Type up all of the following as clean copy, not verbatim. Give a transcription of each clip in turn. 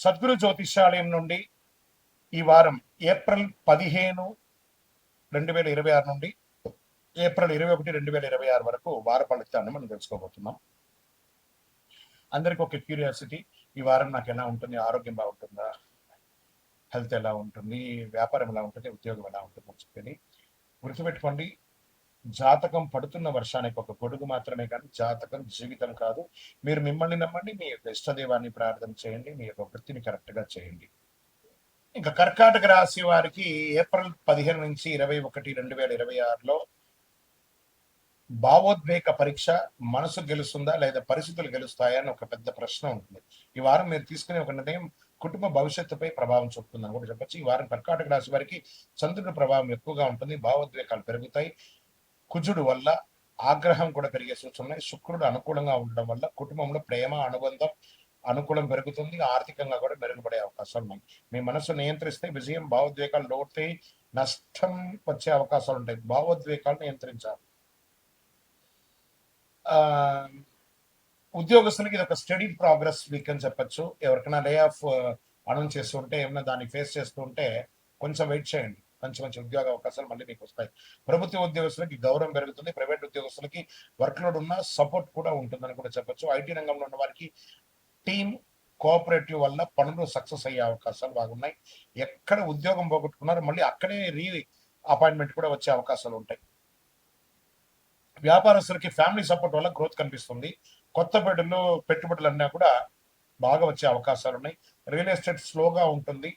సద్గురు జ్యోతిష్యాలయం నుండి ఈ వారం ఏప్రిల్ 15, 2026 నుండి ఏప్రిల్ 21, 2026 వరకు వార ఫలితాన్ని మనం తెలుసుకోబోతున్నాం. అందరికి ఒక క్యూరియాసిటీ, ఈ వారం నాకు ఎలా ఉంటుంది, ఆరోగ్యం బాగుంటుందా, హెల్త్ ఎలా ఉంటుంది, వ్యాపారం ఎలా ఉంటుంది, ఉద్యోగం ఎలా ఉంటుంది అని చెప్పి గుర్తుపెట్టుకోండి. జాతకం పడుతున్న వర్షానికి ఒక గొడుగు మాత్రమే, కానీ జాతకం జీవితం కాదు. మీరు మిమ్మల్ని నమ్మండి, మీ యొక్క ఇష్టదైవాన్ని ప్రార్థన చేయండి, మీ యొక్క వృత్తిని కరెక్ట్ గా చేయండి. ఇంకా కర్కాటక రాశి వారికి ఏప్రిల్ 15 నుంచి 21, 2026లో భావోద్వేగ పరీక్ష. మనసు గెలుస్తుందా లేదా పరిస్థితులు గెలుస్తాయా అని ఒక పెద్ద ప్రశ్న ఉంటుంది. ఈ వారం మీరు తీసుకునే ఒక నిర్ణయం కుటుంబ భవిష్యత్తుపై ప్రభావం చూపుతుందని కూడా చెప్పచ్చు. ఈ వారం కర్కాటక రాశి వారికి చంద్రుడి ప్రభావం ఎక్కువగా ఉంటుంది. భావోద్వేగాలు పెరుగుతాయి. కుజుడు వల్ల ఆగ్రహం కూడా పెరిగే సూచనలు. శుక్రుడు అనుకూలంగా ఉండడం వల్ల కుటుంబంలో ప్రేమ, అనుబంధం అనుకూలం పెరుగుతుంది. ఆర్థికంగా కూడా మెరుగుపడే అవకాశాలు ఉన్నాయి. మీ మనసు నియంత్రిస్తే విజయం, భావోద్వేగాలు లోటాయి, నష్టం వచ్చే అవకాశాలు ఉంటాయి. భావోద్వేగాలు నియంత్రించాలి. ఉద్యోగస్తులకి ఇది ఒక స్టడీ ప్రోగ్రెస్ వీక్ అని చెప్పచ్చు. ఎవరికైనా లే ఆఫ్ అనౌన్స్ చేస్తుంటే, ఏమైనా దాన్ని ఫేస్ చేస్తుంటే కొంచెం వెయిట్ చేయండి. మంచి మంచి ఉద్యోగ అవకాశాలు మళ్ళీ మీకు వస్తాయి. ప్రభుత్వ ఉద్యోగస్తులకి గౌరవం పెరుగుతుంది. ప్రైవేట్ ఉద్యోగస్తులకి వర్క్ లోడ్ ఉన్న సపోర్ట్ కూడా ఉంటుందని కూడా చెప్పచ్చు. ఐటీ రంగంలో ఉన్న వారికి టీమ్ కోఆపరేటివ్ వల్ల పనులు సక్సెస్ అయ్యే అవకాశాలు బాగున్నాయి. ఎక్కడ ఉద్యోగం పోగొట్టుకున్నారో మళ్ళీ అక్కడే అపాయింట్మెంట్ కూడా వచ్చే అవకాశాలు ఉంటాయి. వ్యాపారస్తులకి ఫ్యామిలీ సపోర్ట్ వల్ల గ్రోత్ కనిపిస్తుంది. కొత్త పెట్టుబడులు అన్నా కూడా బాగా వచ్చే అవకాశాలు ఉన్నాయి. రియల్ ఎస్టేట్ స్లోగా ఉంటుంది.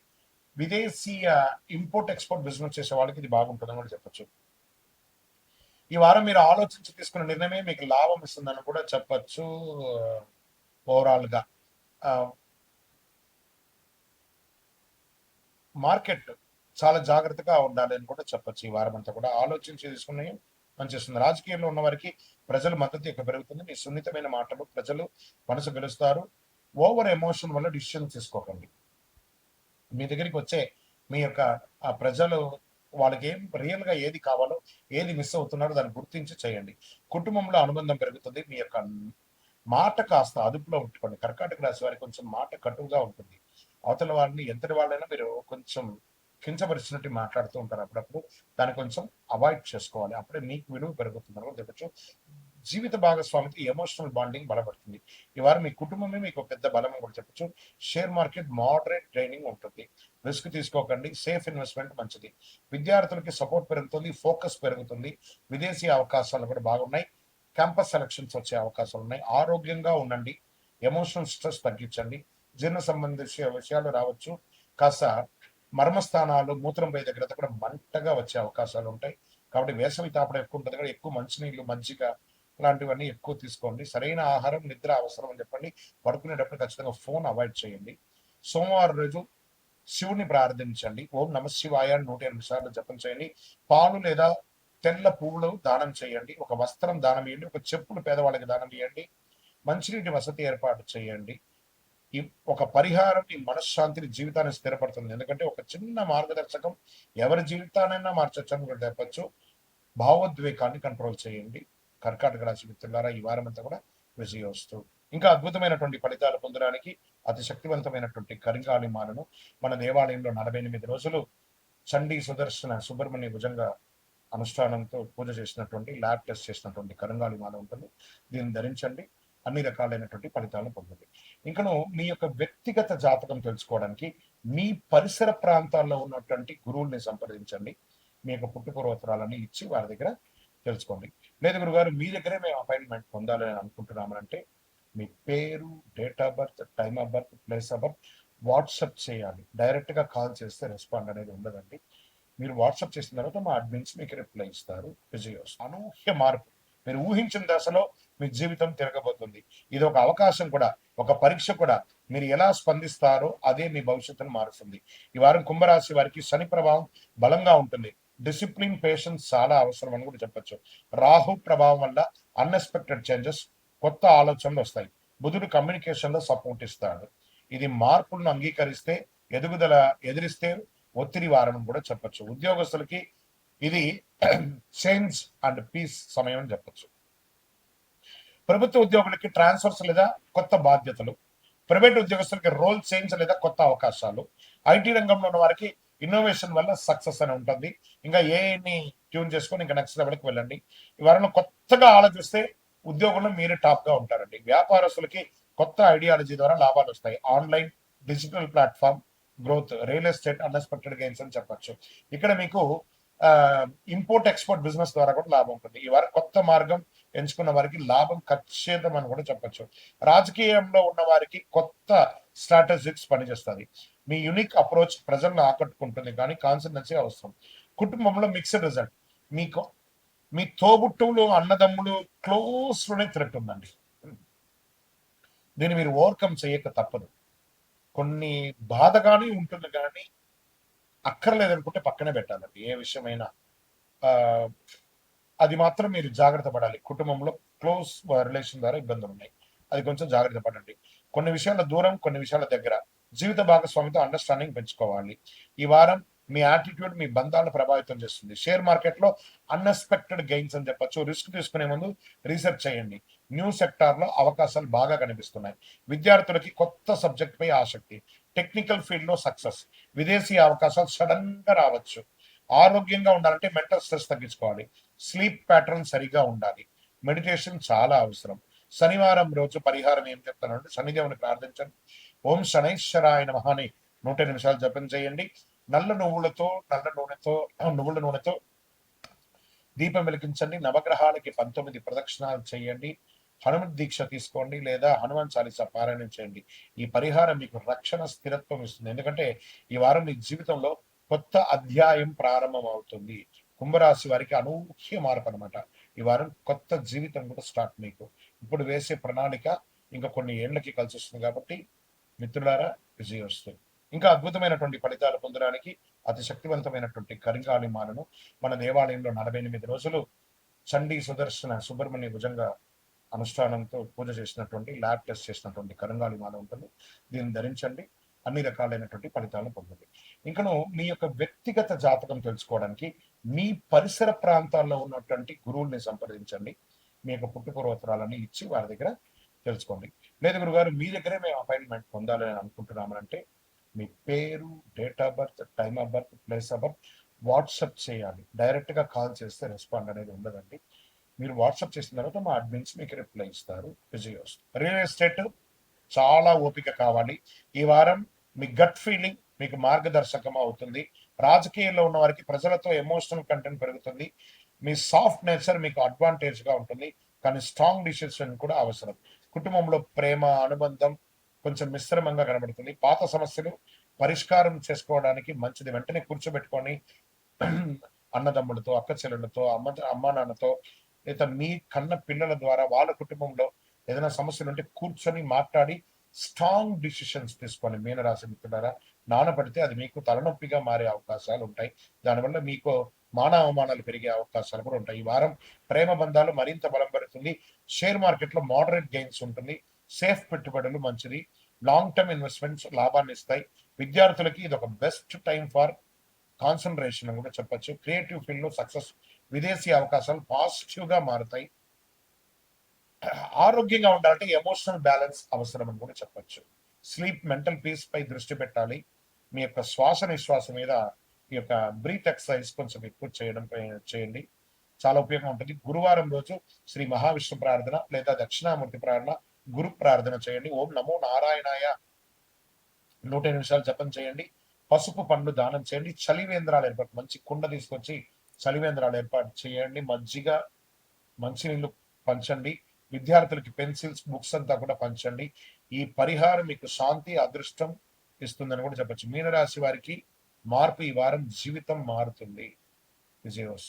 విదేశీయ ఇంపోర్ట్ ఎక్స్పోర్ట్ బిజినెస్ చేసే వాళ్ళకి ఇది బాగుంటుందని కూడా చెప్పచ్చు. ఈ వారం మీరు ఆలోచించి తీసుకున్న నిర్ణయమే మీకు లాభం ఇస్తుందని కూడా చెప్పచ్చు. ఓవరాల్ గా మార్కెట్ చాలా జాగ్రత్తగా ఉండాలి అని కూడా చెప్పచ్చు. ఈ వారం అంతా కూడా ఆలోచించి తీసుకున్నాయి పనిచేస్తుంది. రాజకీయంలో ఉన్న వారికి ప్రజల మద్దతు ఎక్కువ పెరుగుతుంది. మీ సున్నితమైన మాటలు ప్రజలు మనసు గెలుస్తారు. ఓవర్ ఎమోషన్ వల్ల డిసిషన్ తీసుకోకండి. మీ దగ్గరికి వచ్చే మీ యొక్క ఆ ప్రజలు వాళ్ళకి ఏం రియల్ గా ఏది కావాలో, ఏది మిస్ అవుతున్నారో దాన్ని గుర్తించి చేయండి. కుటుంబంలో అనుబంధం పెరుగుతుంది. మీ యొక్క మాట కాస్త అదుపులో ఉంచుకోండి. కర్కాటక రాశి వారికి కొంచెం మాట కటువుగా ఉంటుంది. అవతల వారిని ఎంతటి వాళ్ళైనా మీరు కొంచెం కించపరిచినట్టు మాట్లాడుతూ ఉంటారు. అప్పుడప్పుడు దాన్ని కొంచెం అవాయిడ్ చేసుకోవాలి. అప్పుడే మీకు విలువ పెరుగుతుందని చెప్పచ్చు. జీవిత భాగస్వామికి ఎమోషనల్ బాండింగ్ బలపడుతుంది. ఈ వారం మీ కుటుంబమే మీకు పెద్ద బలం కూడా చెప్పచ్చు. షేర్ మార్కెట్ మోడరేట్ ట్రైనింగ్ ఉంటుంది. రిస్క్ తీసుకోకండి. సేఫ్ ఇన్వెస్ట్మెంట్ మంచిది. విద్యార్థులకి సపోర్ట్ పెరుగుతుంది. ఫోకస్ పెరుగుతుంది. విదేశీ అవకాశాలు కూడా బాగున్నాయి. క్యాంపస్ సెలక్షన్స్ వచ్చే అవకాశాలు ఉన్నాయి. ఆరోగ్యంగా ఉండండి. ఎమోషనల్ స్ట్రెస్ తగ్గించండి. జీర్ణ సంబంధించిన విషయాలు రావచ్చు. కాస్త మర్మస్థానాలు, మూత్రంపై దగ్గర కూడా మంటగా వచ్చే అవకాశాలు ఉంటాయి. కాబట్టి వేసవి తాపడం ఎక్కువ ఉంటుంది కదా, ఎక్కువ మంచినీళ్ళు, మజ్జిగ లాంటివన్నీ ఎక్కువ తీసుకోండి. సరైన ఆహారం, నిద్ర అవసరం అని చెప్పండి. పడుకునేటప్పుడు ఖచ్చితంగా ఫోన్ అవాయిడ్ చేయండి. సోమవారం రోజు శివుని ప్రార్థించండి. ఓం నమ శివాయ 108 సార్లు జపం చేయండి. పాలు లేదా తెల్ల పువ్వులు దానం చేయండి. ఒక వస్త్రం దానం ఇవ్వండి. ఒక చెప్పులు పేదవాళ్ళకి దానం ఇవ్వండి. మంచినీటి వసతి ఏర్పాటు చేయండి. ఈ ఒక పరిహారం ఈ మనశ్శాంతిని, జీవితాన్ని స్థిరపడుతుంది. ఎందుకంటే ఒక చిన్న మార్గదర్శకం ఎవరి జీవితానైనా మార్చొచ్చు అని కూడా చెప్పచ్చు. భావోద్వేగాన్ని కంట్రోల్ చేయండి. కర్కాటక రాశి మిత్రులారా, ఈ వారం అంతా కూడా విజయోస్తు. ఇంకా అద్భుతమైనటువంటి ఫలితాలు పొందడానికి అతి శక్తివంతమైనటువంటి కరింగాలి మాలను మన దేవాలయంలో 48 రోజులు చండీ సుదర్శన సుబ్రహ్మణ్య భుజంగ అనుష్ఠానంతో పూజ చేసినటువంటి, ల్యాబ్ టెస్ట్ చేసినటువంటి కరంగాలి మాల ఉంటుంది. దీన్ని ధరించండి. అన్ని రకాలైనటువంటి ఫలితాలను పొందండి. ఇంకను మీ యొక్క వ్యక్తిగత జాతకం తెలుసుకోవడానికి మీ పరిసర ప్రాంతాల్లో ఉన్నటువంటి గురువుల్ని సంప్రదించండి. మీ యొక్క పుట్టుపూర్వోత్తరాలని ఇచ్చి వారి దగ్గర తెలుసుకోండి. లేదు గురుగారు మీ దగ్గరే మేము అపాయింట్మెంట్ పొందాలని అనుకుంటున్నామనంటే మీ పేరు, date of birth, time of birth, place of birth WhatsApp చేయాలి. డైరెక్ట్ గా కాల్ చేస్తే రెస్పాండ్ అనేది ఉండదండి. మీరు వాట్సాప్ చేసిన తర్వాత మా అడ్మిన్స్ మీకు రిప్లై ఇస్తారు. విజయోస్. అనూహ్య మార్పు. మీరు ఊహించిన దశలో మీ జీవితం తిరగబోతుంది. ఇది ఒక అవకాశం కూడా, ఒక పరీక్ష కూడా. మీరు ఎలా స్పందిస్తారో అదే మీ భవిష్యత్తును మారుస్తుంది. ఈ వారం కుంభరాశి వారికి శని ప్రభావం బలంగా ఉంటుంది. డిసిప్లిన్, పేషెన్స్ చాలా అవసరం అని కూడా చెప్పచ్చు. రాహు ప్రభావం వల్ల అన్ఎక్స్పెక్టెడ్ చేంజెస్, కొత్త ఆలోచనలు వస్తాయి. బుధుడు కమ్యూనికేషన్ లో సపోర్ట్ ఇస్తాడు. ఇది మార్పులను అంగీకరిస్తే ఎదుగుదల, ఎదిరిస్తే ఒత్తిడి వారం కూడా చెప్పచ్చు. ఉద్యోగస్తులకి ఇది చేంజ్ అండ్ పీస్ సమయం అని చెప్పచ్చు. ప్రభుత్వ ఉద్యోగులకి ట్రాన్స్ఫర్స్ లేదా కొత్త బాధ్యతలు. ప్రైవేట్ ఉద్యోగస్తులకి రోల్ చేంజ్ లేదా కొత్త అవకాశాలు. ఐటీ రంగంలో ఉన్న వారికి ఇన్నోవేషన్ వల్ల సక్సెస్ అని ఉంటుంది. ఇంకా ఏఐని ట్యూన్ చేసుకొని ఇంకా నెక్స్ట్ లెవెల్కి వెళ్ళండి. ఈ వారంలో కొత్తగా ఆలోచిస్తే ఉద్యోగంలో మీరే టాప్ గా ఉంటారండి. వ్యాపారస్తులకి కొత్త ఐడియాలజీ ద్వారా లాభాలు వస్తాయి. Online, digital platform growth, real estate unexpected gains అని చెప్పొచ్చు. ఇక్కడ మీకు ఇంపోర్ట్ ఎక్స్పోర్ట్ బిజినెస్ ద్వారా కూడా లాభం ఉంటుంది. ఈ వారం కొత్త మార్గం ఎంచుకున్న వారికి లాభం ఖచ్చితం అని కూడా చెప్పొచ్చు. రాజకీయంలో ఉన్న వారికి కొత్త స్ట్రాటజిక్స్ పనిచేస్తుంది. మీ యునిక్ అప్రోచ్ ప్రజలను ఆకట్టుకుంటుంది, కానీ కాన్సన్ట్రెన్సీ అవసరం. కుటుంబంలో మిక్స్డ్ రిజల్ట్. మీకు మీ తోబుట్టువులు, అన్నదమ్ములు క్లోజ్ లోనే థ్రెట్ ఉందండి. దీన్ని మీరు ఓవర్కమ్ చేయక తప్పదు. కొన్ని బాధగానే ఉంటుంది, కానీ అక్కర్లేదనుకుంటే పక్కనే పెట్టాలండి. ఏ విషయమైనా అది మాత్రం మీరు జాగ్రత్త పడాలి. కుటుంబంలో క్లోజ్ రిలేషన్ ద్వారా ఇబ్బందులు ఉన్నాయి, అది కొంచెం జాగ్రత్త పడండి. కొన్ని విషయాల దూరం, కొన్ని విషయాల దగ్గర. జీవిత భాగస్వామితో అండర్స్టాండింగ్ పెంచుకోవాలి. ఈ వారం మీ యాటిట్యూడ్ మీ బంధాలను ప్రభావితం చేస్తుంది. షేర్ మార్కెట్ లో అన్ఎక్స్పెక్టెడ్ గెయిన్స్ అని చెప్పొచ్చు. రిస్క్ తీసుకునే ముందు రీసెర్చ్ చేయండి. న్యూ సెక్టార్ లో అవకాశాలు బాగా కనిపిస్తున్నాయి. విద్యార్థులకి కొత్త సబ్జెక్ట్ పై ఆసక్తి. టెక్నికల్ ఫీల్డ్ లో సక్సెస్. విదేశీ అవకాశాలు సడన్ గా రావచ్చు. ఆరోగ్యంగా ఉండాలంటే మెంటల్ స్ట్రెస్ తగ్గించుకోవాలి. స్లీప్ ప్యాటర్న్ సరిగా ఉండాలి. మెడిటేషన్ చాలా అవసరం. శనివారం రోజు పరిహారం ఏం చెప్తానంటే శనిదేవుని ప్రార్థించండి. ఓం శనైశ్వరాయ నమః అని 100 నిమిషాలు జపం చేయండి. నల్ల నువ్వుల నూనెతో దీపం వెలిగించండి. నవగ్రహాలకి 19 ప్రదక్షిణాలు చేయండి. హనుమత్ దీక్ష తీసుకోండి లేదా హనుమాన్ చాలీసా పారాయణం చేయండి. ఈ పరిహారం మీకు రక్షణ, స్థిరత్వం ఇస్తుంది. ఎందుకంటే ఈ వారం మీ జీవితంలో కొత్త అధ్యాయం ప్రారంభం అవుతుంది. కుంభరాశి వారికి అనూహ్య మార్పు అనమాట. ఈ వారం కొత్త జీవితం కూడా స్టార్ట్. మీకు ఇప్పుడు వేసే ప్రణాళిక ఇంకా కొన్ని ఏళ్లకి కలిసి వస్తుంది. కాబట్టి మిత్రులారా, విజయం వస్తుంది. ఇంకా అద్భుతమైనటువంటి ఫలితాలు పొందడానికి అతి శక్తివంతమైనటువంటి కరింగాలి మాలను మన దేవాలయంలో 48 రోజులు చండీ సుదర్శన సుబ్రహ్మణ్య భుజంగా అనుష్ఠానంతో పూజ చేసినటువంటి, ల్యాబ్ టెస్ట్ చేసినటువంటి కరంగాలి మాల ఉంటుంది. దీన్ని ధరించండి. అన్ని రకాలైనటువంటి ఫలితాలను పొందండి. ఇంకను మీ యొక్క వ్యక్తిగత జాతకం తెలుసుకోవడానికి మీ పరిసర ప్రాంతాల్లో ఉన్నటువంటి గురువుల్ని సంప్రదించండి. మీ యొక్క పుట్టుపూర్వోత్తరాలని ఇచ్చి వారి దగ్గర తెలుసుకోండి. లేదు గురుగారు, మీ దగ్గరే మేము అపాయింట్మెంట్ పొందాలని అనుకుంటున్నామనంటే మీ పేరు, date of birth, time of birth, place of birth WhatsApp చేయాలి. డైరెక్ట్ గా కాల్ చేస్తే రెస్పాండ్ అనేది ఉండదండి. మీరు వాట్సాప్ చేసిన తర్వాత మా అడ్మిన్స్ మీకు రిప్లై ఇస్తారు. విజయ్ వస్తుంది. రియల్ ఎస్టేట్ చాలా ఓపిక కావాలి. ఈ వారం మీ గట్ ఫీలింగ్ మీకు మార్గదర్శకం అవుతుంది. రాజకీయాల్లో ఉన్న వారికి ప్రజలతో ఎమోషనల్ కంటెంట్ పెరుగుతుంది. మీ సాఫ్ట్ నేచర్ మీకు అడ్వాంటేజ్ గా ఉంటుంది, కానీ స్ట్రాంగ్ డిసిషన్ కూడా అవసరం. కుటుంబంలో ప్రేమ, అనుబంధం కొంచెం మిశ్రమంగా కనబడుతుంది. పాత సమస్యలు పరిష్కారం చేసుకోవడానికి మంచిది. వెంటనే కూర్చోబెట్టుకొని అన్నదమ్ములతో, అక్క చెల్లెళ్ళతో, అమ్మా నాన్నతో, లేదా మీ కన్న పిల్లల ద్వారా వాళ్ళ కుటుంబంలో ఏదైనా సమస్యలు ఉంటే కూర్చొని మాట్లాడి స్ట్రాంగ్ డిసిషన్స్ తీసుకోండి. మీనరాశి మిత్రులారా, నానబడితే అది మీకు తలనొప్పిగా మారే అవకాశాలు ఉంటాయి. దానివల్ల మీకు అవమానాలు పెరిగే అవకాశాలు కూడా ఉంటాయి. ఈ వారం ప్రేమ బంధాలు మరింత బలం పెడుతుంది. షేర్ మార్కెట్ లో మోడరేట్ గెయిన్స్ ఉంటుంది. సేఫ్ పెట్టుబడులు మంచిది. లాంగ్ టర్మ్ ఇన్వెస్ట్మెంట్స్ లాభాన్ని ఇస్తాయి. విద్యార్థులకి ఇది ఒక బెస్ట్ టైం ఫర్ కాన్సన్ట్రేషన్ అని కూడా చెప్పొచ్చు. క్రియేటివ్ ఫీల్డ్ లో సక్సెస్. విదేశీ అవకాశాలు పాజిటివ్ గా మారుతాయి. ఆరోగ్యంగా ఉండాలంటే ఎమోషనల్ బ్యాలెన్స్ అవసరం అని కూడా చెప్పొచ్చు. స్లీప్, మెంటల్ పీస్ పై దృష్టి పెట్టాలి. మీ యొక్క శ్వాస నిశ్వాస మీద ఈ యొక్క బ్రీత్ ఎక్సర్సైజ్ కొంచెం ఎక్కువ చేయండి. చాలా ఉపయోగం ఉంటుంది. గురువారం రోజు శ్రీ మహావిష్ణు ప్రార్థన లేదా దక్షిణామూర్తి ప్రార్థన, గురు ప్రార్థన చేయండి. ఓం నమో నారాయణాయ 100 నిమిషాలు జపం చేయండి. పసుపు పండ్లు దానం చేయండి. చలివేంద్రాలు ఏర్పాటు, మంచి కుండ తీసుకొచ్చి చలివేంద్రాలు ఏర్పాటు చేయండి. మజ్జిగ, మంచినీళ్ళు పంచండి. విద్యార్థులకి పెన్సిల్స్, బుక్స్ అంతా కూడా పంచండి. ఈ పరిహారం మీకు శాంతి, అదృష్టం ఇస్తుందని కూడా చెప్పచ్చు. మీనరాశి వారికి మార్పు. ఈ వారం జీవితం మారుతుంది. విజయోస్.